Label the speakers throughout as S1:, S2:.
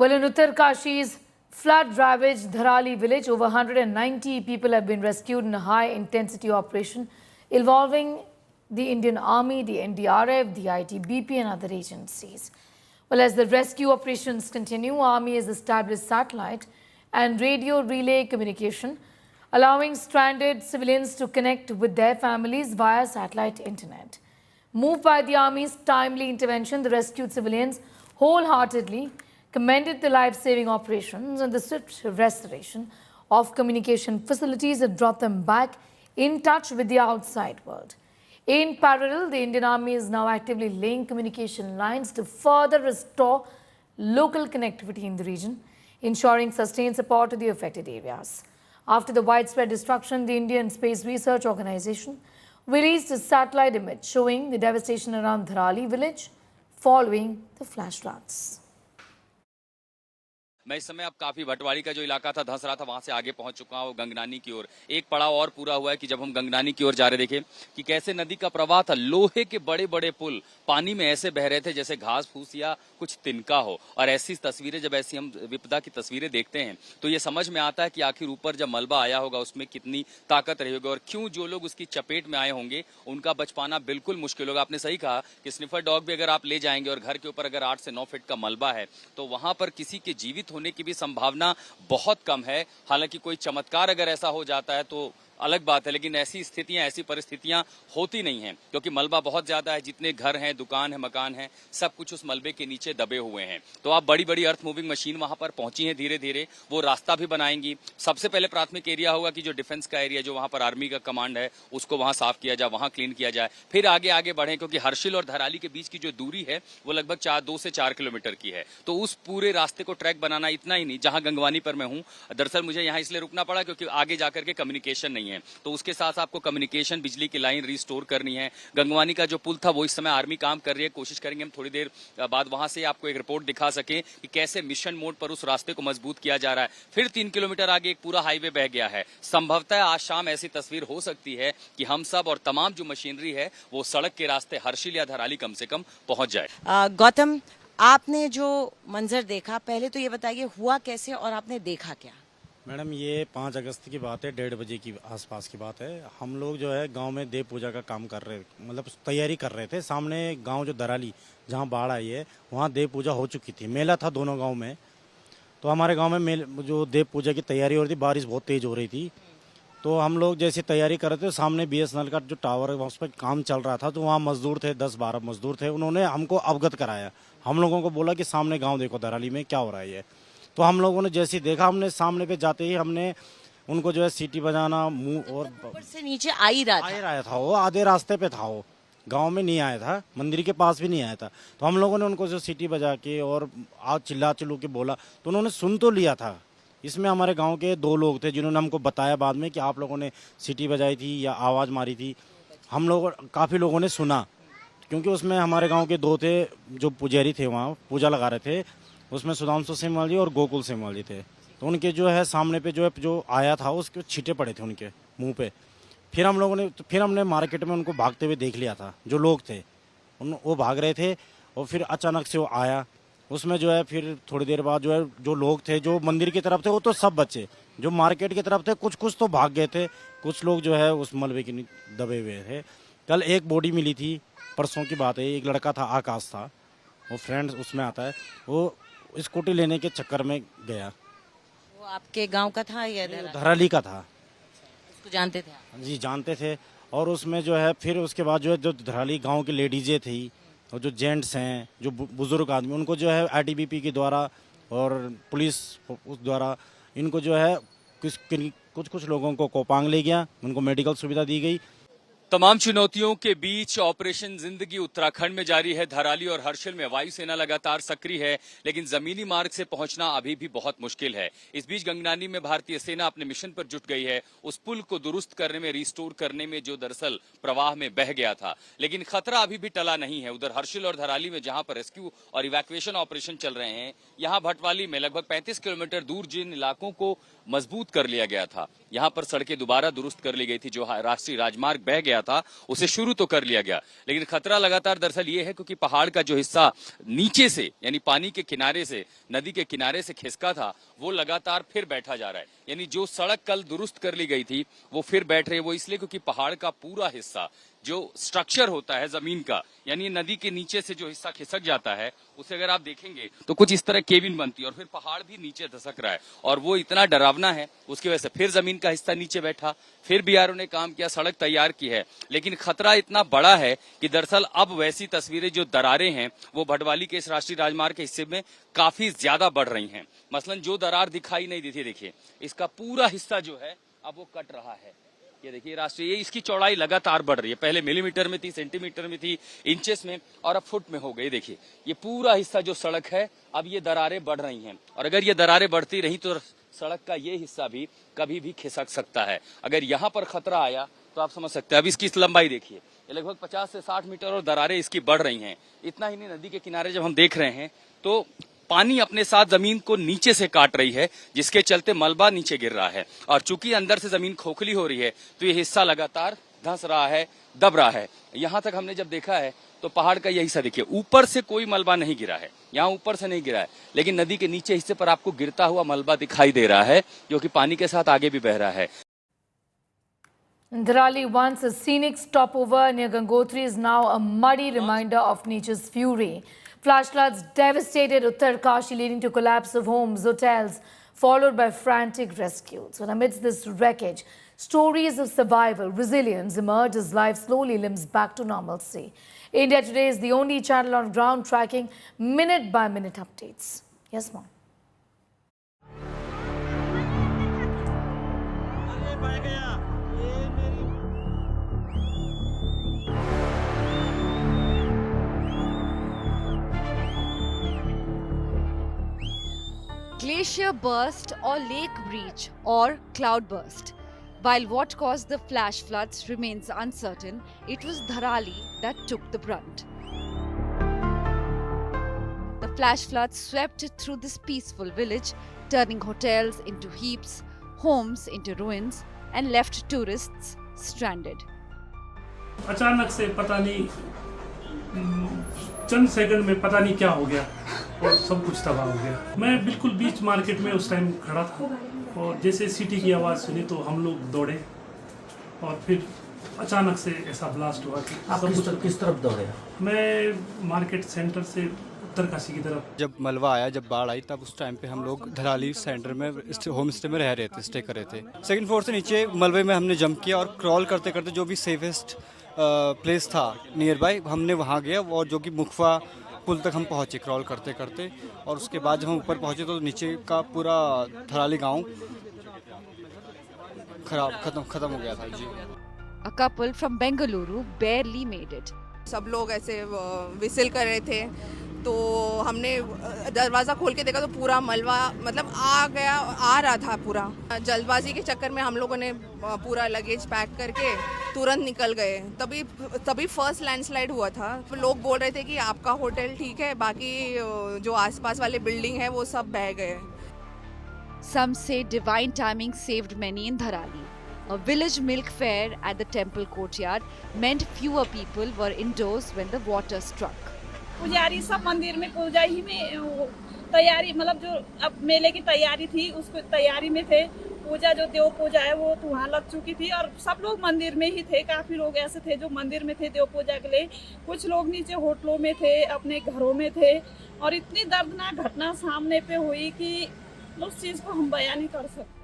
S1: Well, in Uttarkashi's flood-ravaged Dharali village, over 190 people have been rescued in a high-intensity operation involving the Indian Army, the NDRF, the ITBP and other agencies. Well, as the rescue operations continue, Army has established satellite and radio relay communication, allowing stranded civilians to connect with their families via satellite internet. Moved by the Army's timely intervention, the rescued civilians wholeheartedly commended the life-saving operations and the swift restoration of communication facilities that brought them back in touch with the outside world. In parallel, the Indian Army is now actively laying communication lines to further restore local connectivity in the region, ensuring sustained support to the affected areas. After the widespread destruction, the Indian Space Research Organization released a satellite image showing the devastation around Dharali village following the flash floods.
S2: मैं इस समय अब काफी भटवाड़ी का जो इलाका था धंस रहा था वहां से आगे पहुंच चुका हूं गंगनानी की ओर। एक पड़ाव और पूरा हुआ है कि जब हम गंगनानी की ओर जा रहे देखे कि कैसे नदी का प्रवाह था, लोहे के बड़े बड़े पुल पानी में ऐसे बह रहे थे जैसे घास फूस या कुछ तिनका हो। और ऐसी तस्वीरें जब ऐसी हम विपदा की तस्वीरें देखते हैं तो ये समझ में आता है कि आखिर ऊपर जब मलबा आया होगा उसमें कितनी ताकत रही होगी और क्यों जो लोग उसकी चपेट में आए होंगे उनका बच पाना बिल्कुल मुश्किल होगा। आपने सही कहा कि स्निफर डॉग भी अगर आप ले जाएंगे और घर के ऊपर अगर 8 से 9 फीट का मलबा है तो वहां पर किसी के जीवित होने की भी संभावना बहुत कम है। हालांकि कोई चमत्कार अगर ऐसा हो जाता है तो अलग बात है, लेकिन ऐसी स्थितियां ऐसी परिस्थितियां होती नहीं हैं क्योंकि मलबा बहुत ज्यादा है। जितने घर हैं, दुकान है, मकान है, सब कुछ उस मलबे के नीचे दबे हुए हैं। तो आप बड़ी बड़ी अर्थ मूविंग मशीन वहां पर पहुंची हैं, धीरे धीरे वो रास्ता भी बनाएंगी। सबसे पहले प्राथमिक एरिया होगा कि जो डिफेंस का एरिया जो वहां पर आर्मी का कमांड है उसको वहां साफ किया जाए, वहां क्लीन किया जाए। फिर आगे आगे बढ़े क्योंकि हर्षिल और धराली के बीच की जो दूरी है वो लगभग 2 से 4 किलोमीटर की है। तो उस पूरे रास्ते को ट्रैक बनाना इतना ही नहीं। जहां गंगवानी पर मैं हूं, दरअसल मुझे यहां इसलिए रुकना पड़ा क्योंकि आगे जाकर के कम्युनिकेशन नहीं है, तो उसके साथ आपको कम्युनिकेशन बिजली की लाइन रिस्टोर करनी है। गंगवानी का जो पुल था वो इस समय आर्मी काम कर रही है। कोशिश करेंगे हम थोड़ी देर बाद वहां से आपको एक रिपोर्ट दिखा सके कि कैसे मिशन मोड पर उस रास्ते को मजबूत किया जा रहा है। फिर 3 किलोमीटर आगे एक पूरा हाईवे बह गया है। संभवतः आज शाम ऐसी तस्वीर हो सकती है कि हम सब और तमाम जो मशीनरी है वो सड़क के रास्ते हर्षिल या धराली कम से कम पहुंच जाए।
S3: गौतम, आपने जो मंजर देखा, पहले तो ये बताइए हुआ कैसे और आपने देखा क्या?
S4: मैडम, ये 5 अगस्त की बात है, 1:30 बजे की आसपास की बात है। हम लोग जो है गांव में देव पूजा का काम कर रहे, मतलब तैयारी कर रहे थे। सामने गांव जो दराली जहां बाढ़ आई है वहां देव पूजा हो चुकी थी। मेला था दोनों गांव में। तो हमारे गांव में जो देव पूजा की तैयारी हो रही थी, बारिश बहुत तेज हो रही थी। तो हम लोग जैसे तैयारी कर रहे थे, सामने BSNL का जो टावर है उस पर काम चल रहा था। तो वहाँ मजदूर थे, 10-12 मजदूर थे। उन्होंने हमको अवगत कराया, हम लोगों को बोला कि सामने गाँव देखो दराली में क्या हो रहा है ये। तो हम लोगों ने जैसे देखा, हमने सामने पे जाते ही हमने उनको जो है सीटी बजाना मुंह और
S3: ऊपर से नीचे आ ही रहा
S4: था। वो आधे रास्ते पे था, वो गांव में नहीं आया था, मंदिर के पास भी नहीं आया था। तो हम लोगों ने उनको जो सीटी बजा के और आज चिल्ला चिल्लू के बोला तो उन्होंने सुन तो लिया था। इसमें हमारे गाँव के 2 लोग थे जिन्होंने हमको बताया बाद में कि आप लोगों ने सीटी बजाई थी या आवाज़ मारी थी। हम लोग काफ़ी लोगों ने सुना क्योंकि उसमें हमारे गाँव के 2 थे जो पुजारी थे, वहाँ पूजा लगा रहे थे। उसमें सुधांशु सेमवाल जी और गोकुल सेमवाल जी थे। तो उनके जो है सामने पे जो आया था उसके छींटे पड़े थे उनके मुंह पे। फिर हमने मार्केट में उनको भागते हुए देख लिया था। जो लोग थे वो भाग रहे थे और फिर अचानक से वो आया। उसमें जो है फिर थोड़ी देर बाद जो है जो लोग थे जो मंदिर की तरफ थे वो तो सब बचे, जो मार्केट की तरफ थे कुछ तो भाग गए थे। कुछ लोग जो है उस मलबे के दबे हुए थे। कल एक बॉडी मिली थी, परसों की बात है। एक लड़का था, आकाश था, वो फ्रेंड उसमें आता है। वो स्कूटी लेने के चक्कर में गया।
S3: वो आपके गांव का था या
S4: धराली का था?
S3: उसको जानते थे आप?
S4: जी जानते थे। और उसमें जो है फिर उसके बाद जो है जो धराली गांव की लेडीजें थी और जो जेंट्स हैं, जो बुजुर्ग आदमी, उनको जो है ITBP के द्वारा और पुलिस उस द्वारा इनको जो है कुछ लोगों को कोपांग ले गया, उनको मेडिकल सुविधा दी गई।
S2: तमाम चुनौतियों के बीच ऑपरेशन जिंदगी उत्तराखंड में जारी है। धराली और हर्षिल में वायुसेना लगातार सक्रिय है, लेकिन जमीनी मार्ग से पहुंचना अभी भी बहुत मुश्किल है। इस बीच गंगनानी में भारतीय सेना अपने मिशन पर जुट गई है, उस पुल को दुरुस्त करने में, रिस्टोर करने में जो दरअसल प्रवाह में बह गया था। लेकिन खतरा अभी भी टला नहीं है। उधर हर्षिल और धराली में जहां पर रेस्क्यू और इवैक्यूएशन ऑपरेशन चल रहे हैं, यहाँ भटवाली में लगभग 35 किलोमीटर दूर जिन इलाकों को मजबूत कर लिया गया था, यहाँ पर सड़कें दोबारा दुरुस्त कर ली गई थी। जो राष्ट्रीय राजमार्ग बह गया था उसे शुरू तो कर लिया गया, लेकिन खतरा लगातार दरअसल ये है क्योंकि पहाड़ का जो हिस्सा नीचे से यानी पानी के किनारे से, नदी के किनारे से खिसका था, वो लगातार फिर बैठा जा रहा है। यानी जो सड़क कल दुरुस्त कर ली गई थी वो फिर बैठ रही है। वो इसलिए क्योंकि पहाड़ का पूरा हिस्सा जो स्ट्रक्चर होता है जमीन का, यानी नदी के नीचे से जो हिस्सा खिसक जाता है उसे अगर आप देखेंगे तो कुछ इस तरह केबिन बनती है और फिर पहाड़ भी नीचे धसक रहा है और वो इतना डरावना है। उसकी वजह से फिर जमीन का हिस्सा नीचे बैठा, फिर बीआरओ ने काम किया, सड़क तैयार की है, लेकिन खतरा इतना बड़ा है कि दरअसल अब वैसी तस्वीरें, जो दरारें हैं वो भटवाली के इस राष्ट्रीय राजमार्ग के हिस्से में काफी ज्यादा बढ़ रही हैं। मसलन जो दरार दिखाई नहीं दी थी, देखिए इसका पूरा हिस्सा जो है अब वो कट रहा है। ये देखिए राष्ट्रीय, इसकी चौड़ाई लगातार बढ़ रही है, पहले मिलीमीटर में थी, सेंटीमीटर में थी, इंचेस में, और अब फुट में हो गई। देखिए ये पूरा हिस्सा जो सड़क है अब ये दरारें बढ़ रही हैं और अगर ये दरारें बढ़ती रही तो सड़क का ये हिस्सा भी कभी भी खिसक सकता है। अगर यहाँ पर खतरा आया तो आप समझ सकते हैं। अब इसकी लंबाई देखिए, ये लगभग 50 से 60 मीटर और दरारें इसकी बढ़ रही हैं। इतना ही नहीं, नदी के किनारे जब हम देख रहे हैं तो पानी अपने साथ जमीन को नीचे से काट रही है, जिसके चलते मलबा नीचे गिर रहा है और चूंकि अंदर से जमीन खोखली हो रही है तो ये हिस्सा लगातार धंस रहा है, दब रहा है। यहां तक हमने जब देखा है तो पहाड़ का यही हिस्सा देखिए, ऊपर से कोई मलबा नहीं गिरा है, यहाँ ऊपर से नहीं गिरा है, लेकिन नदी के नीचे हिस्से पर आपको गिरता हुआ मलबा दिखाई दे रहा है जो कि पानी के साथ आगे भी बह रहा है।
S1: Dharali, once a scenic stopover near Gangotri, is now a muddy reminder of nature's fury. Flash floods devastated Uttarkashi, leading to collapse of homes, hotels, followed by frantic rescues. And amidst this wreckage, stories of survival, resilience emerge as life slowly limps back to normalcy. India Today is the only channel on ground tracking minute-by-minute updates. Yes, ma'am.
S5: Glacier burst or lake breach or cloud burst. While what caused the flash floods remains uncertain, it was Dharali that took the brunt. The flash floods swept through this peaceful village, turning hotels into heaps, homes into ruins, and left tourists stranded.
S6: अचानक से पता नहीं चंद second में पता नहीं क्या हो गया और सब कुछ तबाह हो गया। मैं बिल्कुल बीच मार्केट में उस टाइम खड़ा था और जैसे सीटी की आवाज़ सुनी तो हम लोग दौड़े और फिर अचानक से ऐसा ब्लास्ट हुआ कि
S7: आप किस तरफ दौड़े?
S6: मैं मार्केट सेंटर से उत्तरकाशी की तरफ।
S8: जब मलबा आया, जब बाढ़ आई, तब उस टाइम पे हम लोग धराली सेंटर में होम स्टे में रह रहे थे, स्टे कर रहे थे। सेकंड फ्लोर से नीचे मलबे में हमने जंप किया और क्रॉल करते करते जो भी सेफेस्ट प्लेस था नियर बाय, हमने वहाँ गया और जो कि मुखफा पुल तक हम पहुँचे क्रॉल करते करते। और उसके बाद जब हम ऊपर पहुँचे तो नीचे का पूरा धराली गाँव खत्म हो गया था जी।
S5: A couple from Bengaluru barely made it.
S9: सब लोग ऐसे विसिल कर रहे थे तो हमने दरवाज़ा खोल के देखा तो पूरा मलबा मतलब आ रहा था पूरा। जल्दबाजी के चक्कर में हम लोगों ने पूरा लगेज पैक करके तुरंत निकल गए। तभी फर्स्ट लैंडस्लाइड हुआ था। लोग बोल रहे थे कि आपका होटल ठीक है, बाकी जो आसपास वाले बिल्डिंग है वो सब बह गए।
S5: Some say divine timing saved many in Dharali. A village milk fair at the temple courtyard meant fewer people were indoors when the water struck.
S10: पुजारी सब मंदिर में पूजा ही में तैयारी, मतलब जो अब मेले की तैयारी थी उसको तैयारी में थे। पूजा जो देव पूजा है वो तो वहाँ लग चुकी थी और सब लोग मंदिर में ही थे। काफ़ी लोग ऐसे थे जो मंदिर में थे देव पूजा के लिए, कुछ लोग नीचे होटलों में थे, अपने घरों में थे। और इतनी दर्दनाक घटना सामने पे हुई कि उस चीज़ को हम बयान नहीं कर सकते।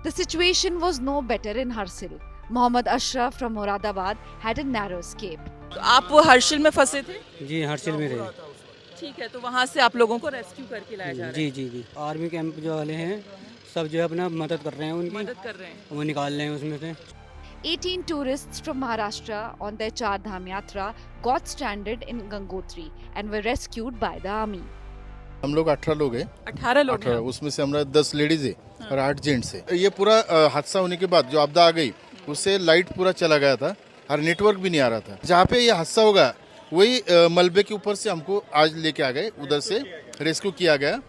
S5: The situation was no better in Harsil. Mohammad Ashraf from Moradabad had a narrow escape.
S9: तो आप वो हर्षिल में फंसे थे?
S7: जी, हर्षिल में रहे।
S9: ठीक है, तो वहाँ से आप लोगों को रेस्क्यू करके लाया जा रहा है?
S7: जी। आर्मी कैंप जो वाले हैं सब जो है अपना मदद कर रहे हैं, उनकी
S9: मदद कर रहे हैं,
S7: वो निकाल रहे हैं उसमें से।
S5: 18 tourists from Maharashtra on their Char Dham Yatra got stranded in Gangotri and were rescued by the army.
S11: हम लोग 18 लोग हैं।
S9: 18 लोग हैं।
S11: उसमें से हमारा 10 लेडीज है और 8 जेंट्स है। ये पूरा हादसा होने के बाद जो आपदा आ गई उससे लाइट पूरा चला गया था और नेटवर्क भी नहीं आ रहा था। जहाँ पे ये हादसा होगा वही मलबे के ऊपर से हमको आज लेके आ गए, उधर से रेस्क्यू किया गया।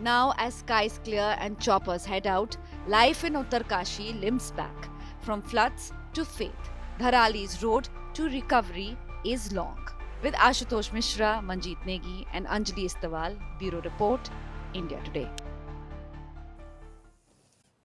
S5: Now as skies clear and choppers head out, life in Uttarkashi limps back. From floods to faith. Dharali's road to recovery is long. With Ashutosh Mishra, Manjeet Negi and Anjali Istawal, Bureau Report, India Today.